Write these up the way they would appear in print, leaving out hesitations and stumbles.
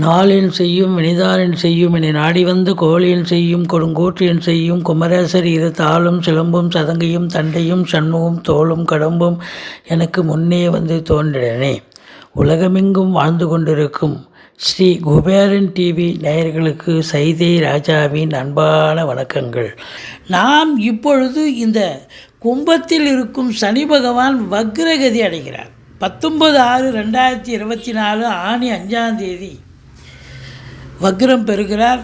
நாளின் செய்யும் வினிதானின் செய்யும் என நாடி வந்த கோழியின் செய்யும் கொடுங்கூற்றியன் செய்யும் குமரேசர் இரு தாளும் சிலம்பும் சதங்கையும் தண்டையும் சண்முகம் தோளும் கடம்பும் எனக்கு முன்னே வந்து தோன்றினே. உலகமெங்கும் வாழ்ந்து கொண்டிருக்கும் ஸ்ரீ குபேரன் டிவி நேயர்களுக்கு சைதை ராஜாவின் அன்பான வணக்கங்கள். நாம் இப்பொழுது இந்த கும்பத்தில் இருக்கும் சனி பகவான் வக்ரகதி அடைகிறார். 19/6/2024 ஆனி 5ஆம் தேதி வக்ரம் பெறுகிறார்.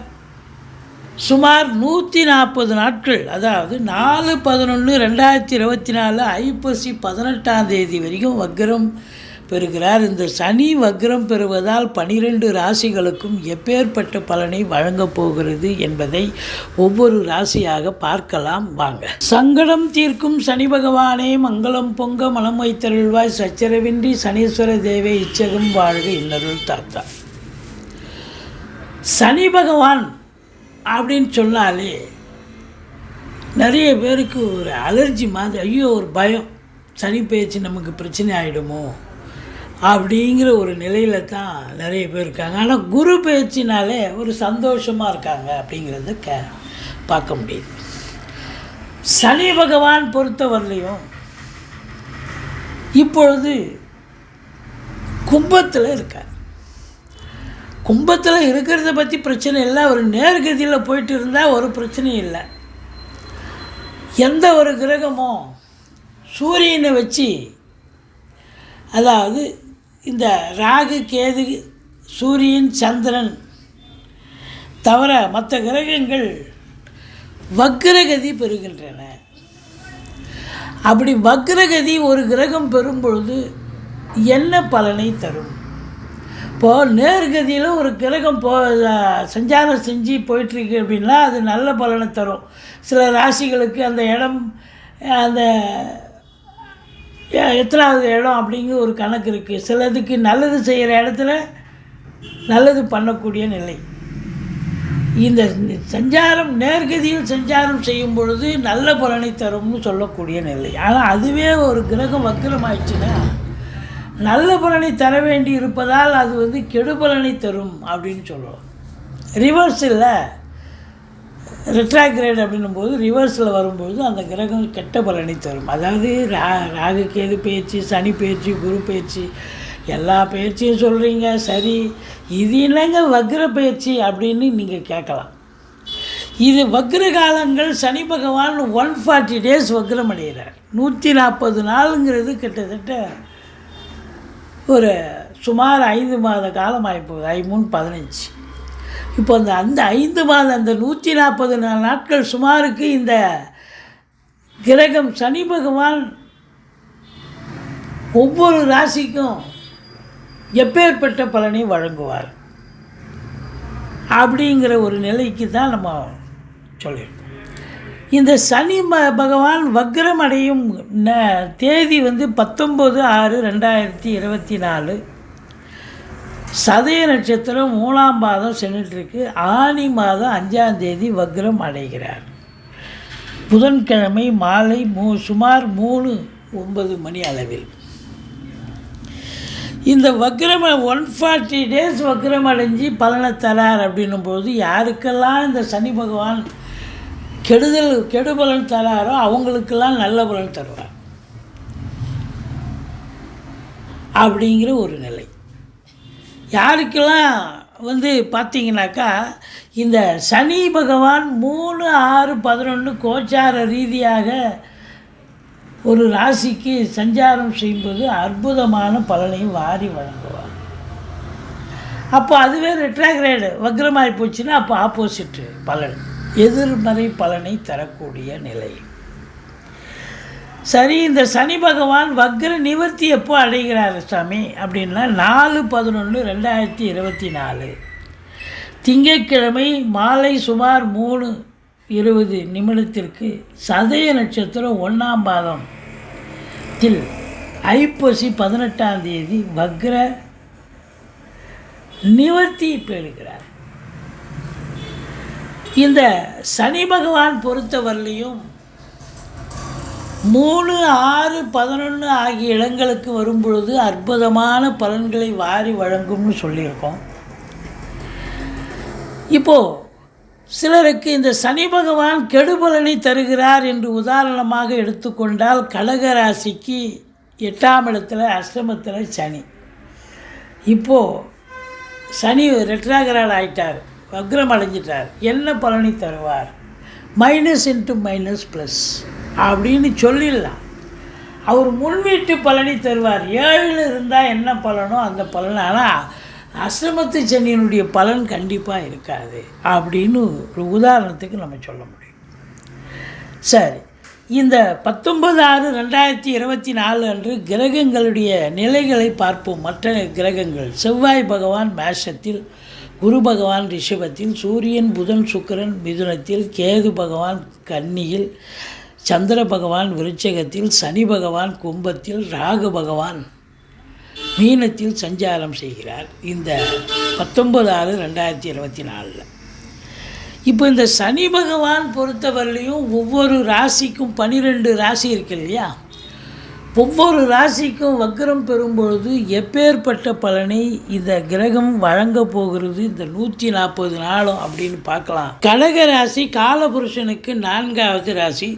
சுமார் 140 நாட்கள், அதாவது 4/11/2024 ஐப்பசி 18ஆம் தேதி வரைக்கும் வக்ரம் பெறுகிறார். இந்த சனி வக்ரம் பெறுவதால் 12 ராசிகளுக்கும் எப்பேற்பட்ட பலனை வழங்கப் போகிறது என்பதை ஒவ்வொரு ராசியாக பார்க்கலாம் வாங்க. சங்கடம் தீர்க்கும் சனி பகவானே, மங்களம் பொங்க மனம் வைத்தருள்வாய், சச்சரவின்றி சனீஸ்வர தேவே இச்சகம் வாழ்க இன்னருள் தாத்தா. சனி பகவான் அப்படின்னு சொன்னாலே நிறைய பேருக்கு ஒரு அலர்ஜி மாதிரி, ஐயோ ஒரு பயம், சனி பேச்சு நமக்கு பிரச்சனை ஆகிடுமோ அப்படிங்கிற ஒரு நிலையில் தான் நிறைய பேர் இருக்காங்க. ஆனால் குரு பேச்சினாலே ஒரு சந்தோஷமாக இருக்காங்க அப்படிங்கிறத பார்க்க முடியுது. சனி பகவான் பொறுத்தவரையிலையும் இப்பொழுது கும்பத்தில் இருக்கார். கும்பத்தில் இருக்கிறத பற்றி பிரச்சனை இல்லை, ஒரு நேர்கதியில் போயிட்டு இருந்தால் ஒரு பிரச்சனையும் இல்லை. எந்த ஒரு கிரகமோ சூரியனை வச்சு, அதாவது இந்த ராகு கேது சூரியன் சந்திரன் தவிர மற்ற கிரகங்கள் வக்ரகதி பெறுகின்றன. அப்படி வக்ரகதி ஒரு கிரகம் பெறும் பொழுது என்ன பலனை தரும்? இப்போது நேர்கதியில் ஒரு கிரகம் சஞ்சாரம் செஞ்சு போயிட்டுருக்கு அப்படின்னா அது நல்ல பலனை தரும். சில ராசிகளுக்கு அந்த இடம், அந்த எத்தனாவது இடம் அப்படிங்கிற ஒரு கணக்கு இருக்குது. சிலதுக்கு நல்லது செய்கிற இடத்துல நல்லது பண்ணக்கூடிய நிலை. இந்த சஞ்சாரம் நேர்கதியில் சஞ்சாரம் செய்யும் பொழுது நல்ல பலனை தரும்னு சொல்லக்கூடிய நிலை. ஆனால் அதுவே ஒரு கிரகம் வக்ரம் ஆயிடுச்சுன்னா நல்ல பலனை தர வேண்டி இருப்பதால் அது கெடுபலனை தரும் அப்படின்னு சொல்லுவோம். ரிவர்ஸில் ரெட்ராக்ரேட் அப்படின்னும்போது ரிவர்ஸில் வரும்போது அந்த கிரகம் கெட்ட பலனை தரும். அதாவது ராகு கேது பேச்சு, சனி பேச்சு, குரு பேச்சு, எல்லா பயிற்சியும் சொல்கிறீங்க சரி, இது என்னங்க வக்ர பயிற்சி அப்படின்னு நீங்கள் கேட்கலாம். இது வக்ர காலங்கள். சனி பகவான் 140 days வக்ரம் அடைகிறார். 140 நாளுங்கிறது கிட்டத்தட்ட ஒரு சுமார் 5 மாத காலம் ஆகிப்போகுது. 5×3=15. இப்போ அந்த 5 மாதம், அந்த 140 நாட்கள் சுமாருக்கு இந்த கிரகம் சனி பகவான் ஒவ்வொரு ராசிக்கும் எப்பேற்பட்ட பலனை வழங்குவார் அப்படிங்கிற ஒரு நிலைக்கு தான் நம்ம சொல்லியிருக்கோம். இந்த சனி பகவான் வக்ரம் அடையும் தேதி 19/6/2024 சதய நட்சத்திரம் 3ஆம் பாதம் சென்றுட்டுருக்கு. ஆனி மாதம் 5ஆம் தேதி வக்ரம் அடைகிறார். புதன்கிழமை மாலை சுமார் 3:09 மணி அளவில் இந்த வக்ரம் 140 days வக்ரம் அடைஞ்சு பலனை தரார் அப்படின்னும்போது யாருக்கெல்லாம் இந்த சனி பகவான் கெடுபலன் தராரோ அவங்களுக்கெல்லாம் நல்ல பலன் தருவார் அப்படிங்கிற ஒரு நிலை. யாருக்கெல்லாம் பார்த்தீங்கன்னாக்கா இந்த சனி பகவான் 3/6/11 கோச்சார ரீதியாக ஒரு ராசிக்கு சஞ்சாரம் செய்யும்போது அற்புதமான பலனையும் வாரி வழங்குவார். அப்போ அதுவே ரெட்ராக்ரேடு வக்ரமாகி போச்சுன்னா அப்போ ஆப்போசிட்டு பலன், எதிர்மறை பலனை தரக்கூடிய நிலை. சரி, இந்த சனி பகவான் வக்ர நிவர்த்தி எப்போ அடைகிறார் சாமி அப்படின்னா 4/11/2024 திங்கட்கிழமை மாலை சுமார் 3:20 சதய நட்சத்திரம் 1ஆம் பாதத்தில் ஐப்பசி 18ஆம் தேதி வக்ர நிவர்த்தி பெறுகிறார். இந்த சனி பகவான் பொறுத்தவரையிலையும் 3, 6, 11 ஆகிய இடங்களுக்கு வரும்பொழுது அற்புதமான பலன்களை வாரி வழங்கும்னு சொல்லியிருக்கோம். இப்போது சிலருக்கு இந்த சனி பகவான் கெடுபலனை தருகிறார் என்று உதாரணமாக எடுத்துக்கொண்டால் கடகராசிக்கு 8ஆம் இடத்துல அஷ்டமத்தில் சனி. இப்போது சனி ரெட்ராகிராட் ஆகிட்டார், வக்ரம் அடைஞ்சிட்டார். என்ன பலனை தருவார்? மைனஸ் இன்ட்டு மைனஸ் ப்ளஸ் அப்படின்னு சொல்லிடலாம். அவர் முன்வீட்டு பலனை தருவார். 7 இருந்தால் என்ன பலனோ அந்த பலன். ஆனால் அஷ்டமத்து சனியினுடைய பலன் கண்டிப்பாக இருக்காது அப்படின்னு ஒரு உதாரணத்துக்கு நம்ம சொல்ல முடியும். சரி, இந்த 19/6/2024 அன்று கிரகங்களுடைய நிலைகளை பார்ப்போம். மற்ற கிரகங்கள்: செவ்வாய் பகவான் மேஷத்தில், குரு பகவான் ரிஷபத்தில், சூரியன் புதன் சுக்கிரன் மிதுனத்தில், கேது பகவான் கன்னியில், சந்திர பகவான் விருச்சிகத்தில், சனி பகவான் கும்பத்தில், ராகு பகவான் மீனத்தில் சஞ்சாரம் செய்கிறார் இந்த 19/6/2024. இப்போ இந்த சனி பகவான் பொறுத்தவரையிலையும் ஒவ்வொரு ராசிக்கும் 12 ராசி இருக்கு இல்லையா, ஒவ்வொரு ராசிக்கும் வக்ரம் பெறும்பொழுது எப்பேற்பட்ட பலனை இந்த கிரகம் வழங்க போகிறது இந்த 140 நாளும் அப்படின்னு பார்க்கலாம். கடக ராசி காலபுருஷனுக்கு 4வது ராசி,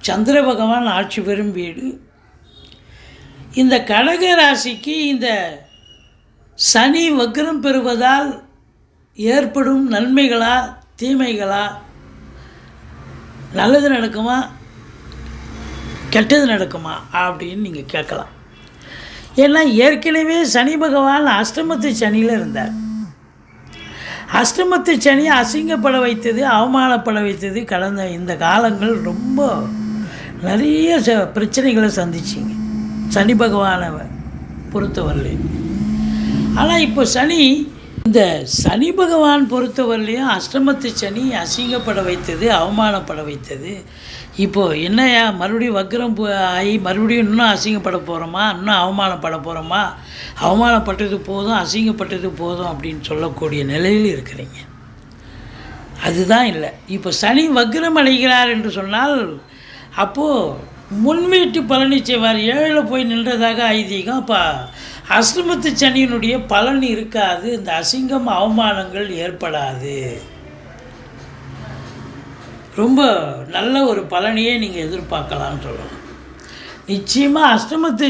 சந்திர பகவான் ஆட்சி பெறும் வீடு. இந்த கடக ராசிக்கு இந்த சனி வக்ரம் பெறுவதால் ஏற்படும் நன்மைகளா தீமைகளா, நல்லது நடக்குமா கெட்டது நடக்குமா அப்படின்னு நீங்கள் கேட்கலாம். ஏன்னா ஏற்கனவே சனி பகவான் அஷ்டமத்து சனியில் இருந்தார். அஷ்டமத்து சனி அசிங்கப்பட வைத்தது, அவமானப்பட வைத்தது. கடந்த இந்த காலங்கள் ரொம்ப நிறைய பிரச்சனைகளை சந்திச்சிங்க சனி பகவானை பொறுத்தவரையிலையும். ஆனால் இப்போ இந்த சனி பகவான் பொறுத்தவரையிலையும் அஷ்டமத்து சனி அசிங்கப்பட வைத்தது, அவமானப்பட வைத்தது. இப்போது என்னையா மறுபடியும் வக்ரம் ஆகி மறுபடியும் இன்னும் அசிங்கப்பட போகிறோமா, இன்னும் அவமானப்பட போகிறோமா, அவமானப்பட்டது போதும் அசிங்கப்பட்டது போதும் அப்படின்னு சொல்லக்கூடிய நிலையில் இருக்கிறீங்க. அதுதான் இல்லை. இப்போ சனி வக்ரம் அடைகிறார் என்று சொன்னால் அப்போது முன்வீட்டு பலனை செய்வார். 7 போய் நின்றதாக ஐதீகம். அப்போ அஷ்டமத்து சனியினுடைய பலன் இருக்காது, இந்த அசிங்கம் அவமானங்கள் ஏற்படாது. ரொம்ப நல்ல ஒரு பலனையே நீங்கள் எதிர்பார்க்கலான்னு சொல்லலாம். நிச்சயமாக அஷ்டமத்து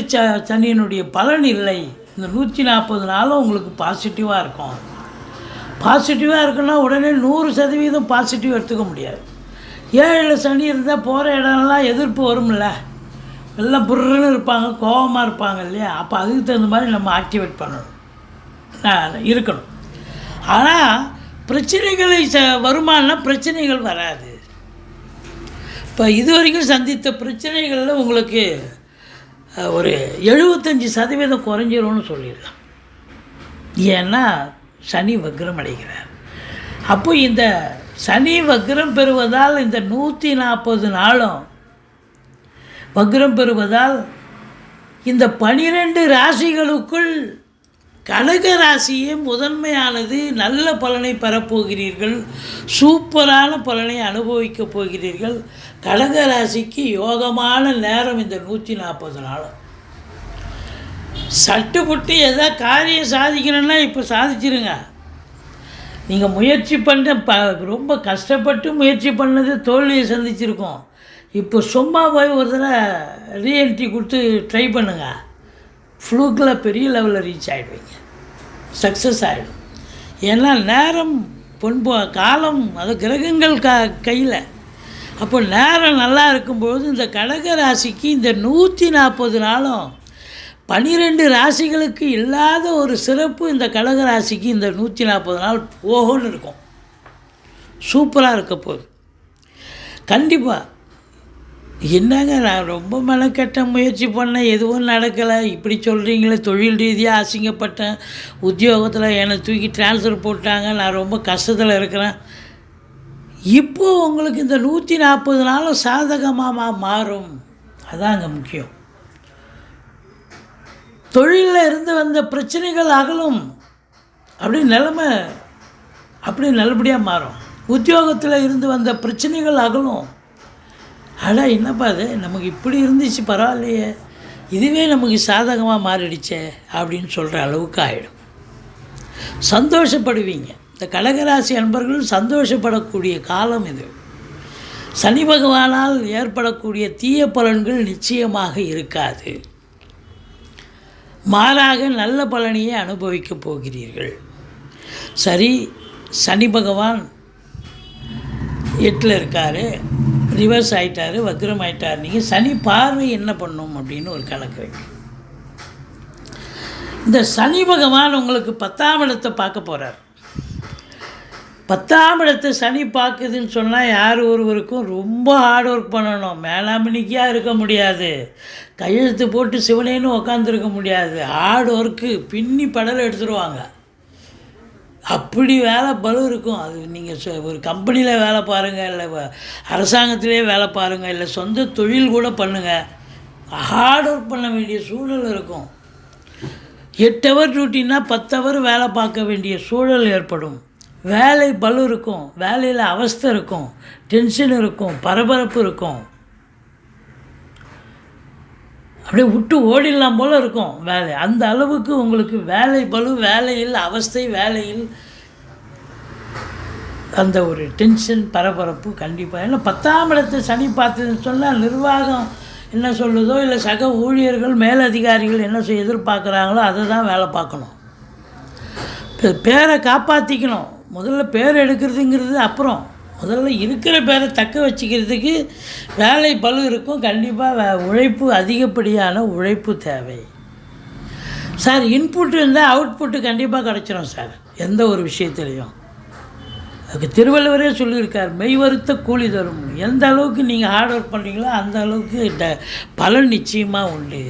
சனியினுடைய பலன் இல்லை. இந்த 140 நாளும் உங்களுக்கு பாசிட்டிவாக இருக்கும். பாசிட்டிவாக இருக்குன்னா உடனே 100% பாசிட்டிவ் எடுத்துக்க முடியாது. 7 சனி இருந்தால் போகிற இடம்லாம் எதிர்ப்பு வரும்ல, எல்லாம் புர்ருன்னு இருப்பாங்க, கோபமாக இருப்பாங்க இல்லையா. அப்போ அதுக்கு தகுந்த மாதிரி நம்ம ஆக்டிவேட் பண்ணணும், இருக்கணும். ஆனால் பிரச்சனைகளை வருமானா பிரச்சனைகள் வராது. இப்போ இது வரைக்கும் சந்தித்த பிரச்சனைகளில் உங்களுக்கு ஒரு 75% குறைஞ்சிரும்னு சொல்லிடலாம். ஏன்னா சனி வக்ரம் அடைகிறார். அப்போ இந்த சனி வக்ரம் பெறுவதால் இந்த 140 நாளும் வக்ரம் பெறுவதால் இந்த 12 ராசிகளுக்குள் கடக ராசியே முதன்மையானது. நல்ல பலனை பெறப்போகிறீர்கள், சூப்பரான பலனை அனுபவிக்கப் போகிறீர்கள். கடக ராசிக்கு யோகமான நேரம் இந்த 140 நாளும். சட்டுப்பட்டு எதாவது காரியம் சாதிக்கணும்னா இப்போ சாதிச்சிருங்க. நீங்கள் முயற்சி ரொம்ப கஷ்டப்பட்டு முயற்சி பண்ணது தோல்வியை சந்திச்சிருக்கோம். இப்போ சும்மா போய் ஒரு தடவை ரீஎன்ட்ரி கொடுத்து ட்ரை பண்ணுங்கள், ஃப்ளூக்கில் பெரிய லெவலில் ரீச் ஆகிடுவீங்க, சக்ஸஸ் ஆகிடும். ஏன்னா நேரம் காலம் அது கிரகங்கள் கையில். அப்போ நேரம் நல்லா இருக்கும்பொழுது இந்த கடக ராசிக்கு இந்த 140 நாளும் 12 ராசிகளுக்கு இல்லாத ஒரு சிறப்பு இந்த கடக ராசிக்கு இந்த 140 நாள் போகணும்னு இருக்கும். சூப்பராக இருக்க போகுது கண்டிப்பாக. என்னங்க நான் ரொம்ப மெனக்கெட்ட முயற்சி பண்ணேன், எதுவும் நடக்கலை, இப்படி சொல்கிறீங்களே, தொழில் ரீதியாக அசிங்கப்பட்டேன், உத்தியோகத்தில் என்னை தூக்கி ட்ரான்ஸ்ஃபர் போட்டாங்க, நான் ரொம்ப கஷ்டத்தில் இருக்கிறேன். இப்போது உங்களுக்கு இந்த 140 நாளும் சாதகமாக மாறும். அதான் அங்கே முக்கியம். தொழிலில் இருந்து வந்த பிரச்சனைகள் அகலும், நிலைமை அப்படி நல்லபடியாக மாறும். உத்தியோகத்தில் இருந்து வந்த பிரச்சனைகள் அகலும். என்னப்பா அது நமக்கு இப்படி இருந்துச்சு, பரவாயில்லையே, இதுவே நமக்கு சாதகமாக மாறிடுச்சே அப்படின்னு சொல்கிற அளவுக்கு ஆகிடும். சந்தோஷப்படுவீங்க. இந்த கடகராசி அன்பர்கள் சந்தோஷப்படக்கூடிய காலம் இது. சனி பகவானால் ஏற்படக்கூடிய தீய பலன்கள் நிச்சயமாக இருக்காது. மாறாக நல்ல பலனையே அனுபவிக்கப் போகிறீர்கள். சரி, சனி பகவான் 8ல் இருக்கார், ரிவர்ஸ் ஆகிட்டார், வக்ரம் ஆகிட்டார். நீங்கள் சனி பார்வை என்ன பண்ணும் அப்படின்னு ஒரு கணக்கு இருக்கு. இந்த சனி பகவான் உங்களுக்கு 10ஆம் இடத்தை பார்க்க போகிறார். 10ஆம் இடத்தை சனி பார்க்குதுன்னு சொன்னால் யார் ஒருவருக்கும் ரொம்ப ஹார்ட் ஒர்க் பண்ணணும், மேலாமணிக்காக இருக்க முடியாது, கையெழுத்து போட்டு சிவனேன்னு உக்காந்துருக்க முடியாது. ஹார்ட் ஒர்க்கு பின்னி படலை எடுத்துருவாங்க. அப்படி வேலை பலு இருக்கும். அது நீங்கள் ஒரு கம்பெனியில் வேலை பாருங்கள், இல்லை அரசாங்கத்திலே வேலை பாருங்கள், இல்லை சொந்த தொழில் கூட பண்ணுங்கள், ஹார்ட் ஒர்க் பண்ண வேண்டிய சூழல் இருக்கும். 8 ஹவர் டியூட்டின்னா 10 ஹவர் வேலை பார்க்க வேண்டிய சூழல் ஏற்படும். வேலை பலு இருக்கும், வேலையில் அவஸ்தை இருக்கும், டென்ஷன் இருக்கும், பரபரப்பு இருக்கும். அப்படியே விட்டு ஓடிடலாம் போல் இருக்கும் வேலை. அந்த அளவுக்கு உங்களுக்கு வேலை பலு, வேலையில் அவஸ்தை, வேலையில் அந்த ஒரு டென்ஷன், பரபரப்பு கண்டிப்பாக. ஏன்னா 10ஆம் இடத்தை சனி பார்த்ததுன்னு சொன்னால் நிர்வாகம் என்ன சொல்லுதோ, இல்லை சக ஊழியர்கள் மேலதிகாரிகள் என்ன எதிர்பார்க்குறாங்களோ அதை தான் வேலை பார்க்கணும். பேரை காப்பாற்றிக்கணும். முதல்ல பேர் எடுக்கிறதுங்கிறது அப்புறம், முதல்ல இருக்கிற பேரை தக்க வச்சுக்கிறதுக்கு வேலை பலு இருக்கும். கண்டிப்பாக உழைப்பு, அதிகப்படியான உழைப்பு தேவை சார். இன்புட் இருந்தால் அவுட்புட்டு கண்டிப்பாக கிடச்சிரும் சார், எந்த ஒரு விஷயத்துலையும். அதுக்கு திருவள்ளுவரே சொல்லியிருக்கார், மெய் வருத்த கூலி தரும். எந்த அளவுக்கு நீங்கள் ஹார்ட் ஒர்க் பண்ணுறீங்களோ அந்த அளவுக்கு பலன் நிச்சயமாக உண்டு.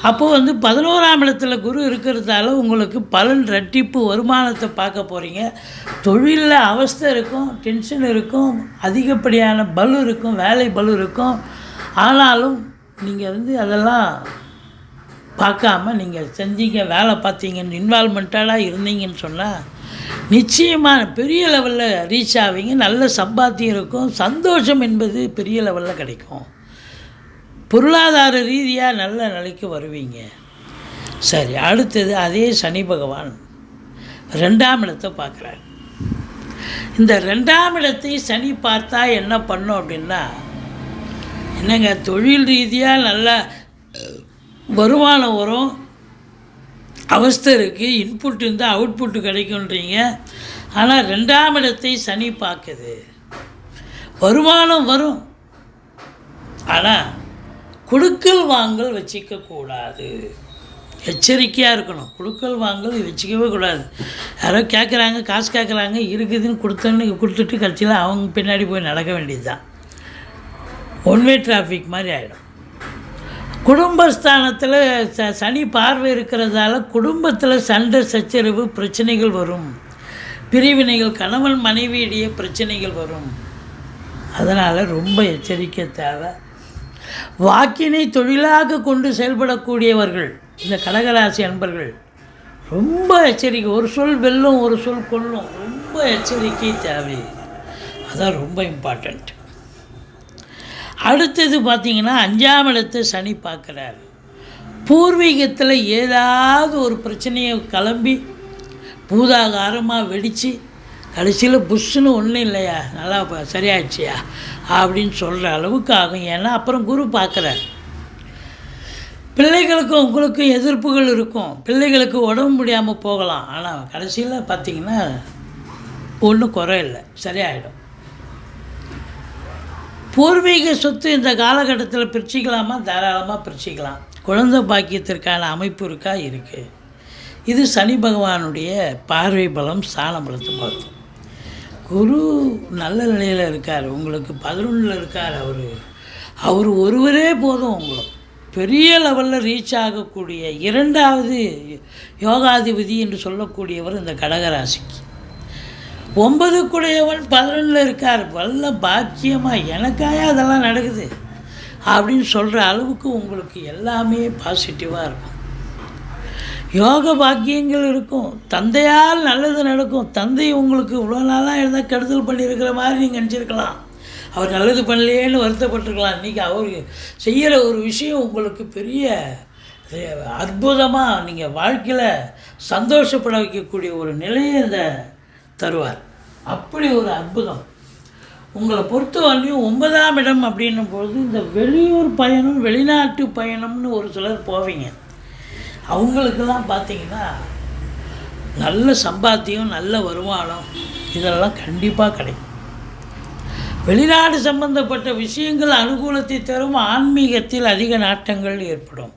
அப்போது 11ஆம் இடத்துல குரு இருக்கிறதால உங்களுக்கு பலன் ரெட்டிப்பு வருமானத்தை பார்க்க போகிறீங்க. தொழிலில் அவஸ்தை இருக்கும், டென்ஷன் இருக்கும், அதிகப்படியான பலு இருக்கும், வேலை பலு இருக்கும். ஆனாலும் நீங்கள் அதெல்லாம் பார்க்காம நீங்கள் செஞ்சீங்க, வேலை பார்த்தீங்கன்னு இன்வால்மெண்ட்டாக இருந்தீங்கன்னு சொன்னால் நிச்சயமாக பெரிய லெவலில் ரீச் ஆவீங்க. நல்ல சம்பாத்தியம் இருக்கும், சந்தோஷம் என்பது பெரிய லெவலில் கிடைக்கும். பொருளாதார ரீதியாக நல்ல நிலைக்கு வருவீங்க. சரி, அடுத்தது அதே சனி பகவான் 2ஆம் இடத்தை பார்க்குறார். இந்த 2ஆம் இடத்தை சனி பார்த்தா என்ன பண்ணும் அப்படின்னா, என்னங்க, தொழில் ரீதியாக நல்ல வருமானம் வரும், அவஸ்தை இருக்குது, இன்புட் இருந்தால் அவுட்புட்டு கிடைக்குன்றீங்க. ஆனால் 2ஆம் இடத்தை சனி பார்க்குது. வருமானம் வரும், ஆனால் கொடுக்கல் வாங்கல் வச்சிக்கக்கூடாது. எச்சரிக்கையாக இருக்கணும். கொடுக்கல் வாங்கல் வச்சுக்கவே கூடாது. யாரோ கேட்குறாங்க, காசு கேட்குறாங்க, இருக்குதுன்னு கொடுத்துட்டு கட்சியில் அவங்க பின்னாடி போய் நடக்க வேண்டியது தான். ஒன்வே டிராஃபிக் மாதிரி ஆகிடும். குடும்பஸ்தானத்தில் சனி பார்வை இருக்கிறதால குடும்பத்தில் சண்டை, சச்சரவு, பிரச்சனைகள் வரும். பிரிவினைகள், கணவன் மனைவியிடையே பிரச்சனைகள் வரும். அதனால் ரொம்ப எச்சரிக்கை தேவை. வாக்கினை தொழிலாக கொண்டு செயல்படக்கூடியவர்கள் இந்த கடகராசி அன்பர்கள் ரொம்ப எச்சரிக்கை. ஒரு சொல் வெல்லும், ஒரு சொல் கொல்லும். ரொம்ப எச்சரிக்கை தேவை. அதான் ரொம்ப இம்பார்ட்டண்ட். அடுத்தது பார்த்திங்கன்னா 5ஆம் இடத்தை சனி பார்க்குறாரு. பூர்வீகத்தில் ஏதாவது ஒரு பிரச்சனையை கிளம்பி பூதாகாரமாக வெடித்து கடைசியில் புஷ்ஷுன்னு ஒன்றும் இல்லையா, நல்லா சரியாயிடுச்சியா அப்படின்னு சொல்கிற அளவுக்கு ஆகும். ஏன்னா அப்புறம் குரு பார்க்குறார். பிள்ளைகளுக்கும் உங்களுக்கும் எதிர்ப்புகள் இருக்கும். பிள்ளைகளுக்கு உடம்பு முடியாமல் போகலாம். ஆனால் கடைசியில் பார்த்திங்கன்னா ஒன்றும் குறை இல்லை, சரியாயிடும். பூர்வீக சொத்து இந்த காலகட்டத்தில் பிரிச்சுக்கலாமா? தாராளமாக பிரிச்சுக்கலாம். குழந்தை பாக்கியத்திற்கான அமைப்பு இருக்கா? இருக்குது. இது சனி பகவானுடைய பார்வை பலம், ஸ்தான பலத்தை பார்த்தோம். குரு நல்ல நிலையில் இருக்கார், உங்களுக்கு 11ல் இருக்கார். அவர் ஒருவரே போதும் உங்களுக்கு பெரிய லெவலில் ரீச் ஆகக்கூடிய 2வது யோகாதிபதி என்று சொல்லக்கூடியவர் இந்த கடகராசிக்கு. 9க்குடையவன் 11ல் இருக்கார். வல்ல பாக்கியமாக எனக்காக அதெல்லாம் நடக்குது அப்படின்னு சொல்கிற அளவுக்கு உங்களுக்கு எல்லாமே பாசிட்டிவாக இருக்கும். யோக பாக்கியங்கள் இருக்கும். தந்தையால் நல்லது நடக்கும். தந்தை உங்களுக்கு இவ்வளோ நாளாக இருந்தால் கெடுதல் பண்ணியிருக்கிற மாதிரி நீங்கள் நினச்சிருக்கலாம். அவர் நல்லது பண்ணலையேன்னு வருத்தப்பட்டிருக்கலாம். இன்றைக்கி அவர் செய்கிற ஒரு விஷயம் உங்களுக்கு பெரிய அற்புதமாக நீங்கள் வாழ்க்கையில் சந்தோஷப்பட வைக்கக்கூடிய ஒரு நிலையை இந்த தருவார். அப்படி ஒரு அற்புதம். உங்களை பொறுத்தவரையும் 9ஆம் இடம் அப்படின்னும் பொழுது இந்த வெளியூர் பயணம், வெளிநாட்டு பயணம்னு ஒரு சிலர் போவீங்க. அவங்களுக்கெல்லாம் பார்த்தீங்கன்னா நல்ல சம்பாத்தியம், நல்ல வருமானம் இதெல்லாம் கண்டிப்பாக கிடைக்கும். வெளிநாடு சம்பந்தப்பட்ட விஷயங்கள் அனுகூலத்தை தரும். ஆன்மீகத்தில் அதிக நாட்டங்கள் ஏற்படும்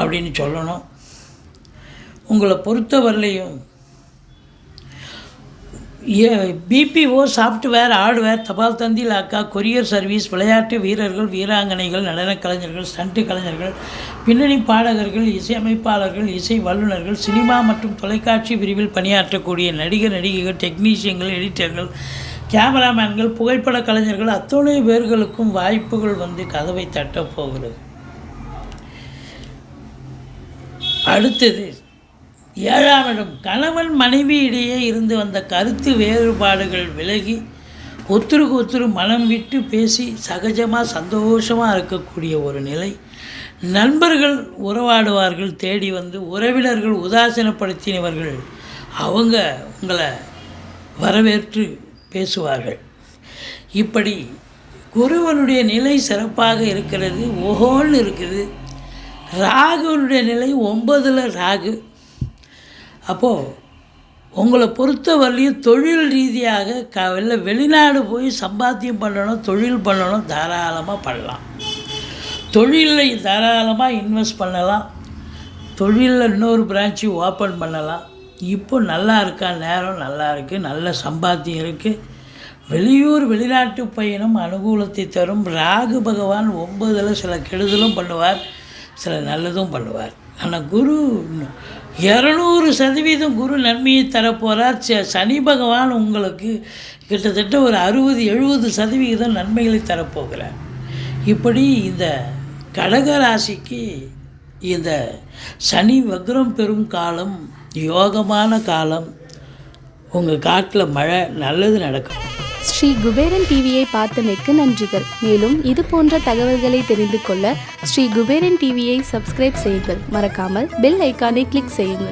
அப்படின்னு சொல்லணும். உங்களை பொறுத்தவரையிலையும் பிபிஓ, சாஃப்ட்வேர், ஹார்ட்வேர், தபால் தந்தி, லாக்கா, கொரியர் சர்வீஸ், விளையாட்டு வீரர்கள், வீராங்கனைகள், நடனக் கலைஞர்கள், ஸ்டண்ட் கலைஞர்கள், பின்னணி பாடகர்கள், இசையமைப்பாளர்கள், இசை வல்லுநர்கள், சினிமா மற்றும் தொலைக்காட்சி பிரிவில் பணியாற்றக்கூடிய நடிகர், நடிகைகள், டெக்னீஷியன்கள், எடிட்டர்கள், கேமராமேன்கள், புகைப்பட கலைஞர்கள் அத்தனை பேர்களுக்கும் வாய்ப்புகள் வந்து கதவை தட்டப் போகிறது. அடுத்தது 7ஆம் இடம். கணவன் மனைவி இடையே இருந்து வந்த கருத்து வேறுபாடுகள் விலகி ஒருத்தருக்கு ஒருத்தர் மனம் விட்டு பேசி சகஜமாக சந்தோஷமாக இருக்கக்கூடிய ஒரு நிலை. நண்பர்கள் உறவாடுவார்கள் தேடி வந்து. உறவினர்கள் உதாசீனப்படுத்தினவர்கள் அவங்க உங்களை வரவேற்று பேசுவார்கள். இப்படி குருவனுடைய நிலை சிறப்பாக இருக்கிறது, ஓஹோன்னு இருக்குது. ராகுனுடைய நிலை 9ல் ராகு. அப்போது உங்களை பொறுத்த வரலையும் தொழில் ரீதியாக வெளிநாடு போய் சம்பாத்தியம் பண்ணணும், தொழில் பண்ணணும், தாராளமாக பண்ணலாம். தொழிலில் தாராளமாக இன்வெஸ்ட் பண்ணலாம். தொழிலில் இன்னொரு பிரான்ச்சு ஓப்பன் பண்ணலாம். இப்போ நல்லா இருக்கா, நேரம் நல்லா இருக்குது, நல்ல சம்பாத்தியம் இருக்குது. வெளியூர் வெளிநாட்டு பயணம் அனுகூலத்தை தரும். ராகு பகவான் 9ல் சில கெடுதலும் பண்ணுவார், சில நல்லதும் பண்ணுவார். ஆனால் குரு 200% குரு நன்மையை தரப்போகிறார். சனி பகவான் உங்களுக்கு கிட்டத்தட்ட ஒரு 60-70% நன்மைகளை தரப்போகிறார். இப்படி இந்த கடகராசிக்கு இந்த சனி வக்ரம் பெறும் காலம் யோகமான காலம். உங்கள் காட்டில் மழை நல்லது நடக்கும். ஸ்ரீ குபேரன் டிவியை பார்த்தமைக்கு நன்றிகள். மேலும் இது போன்ற தகவல்களை தெரிந்து கொள்ள ஸ்ரீ குபேரன் டிவியை சப்ஸ்கிரைப் செய்யுங்கள். மறக்காமல் பெல் ஐக்கானை கிளிக் செய்யுங்கள்.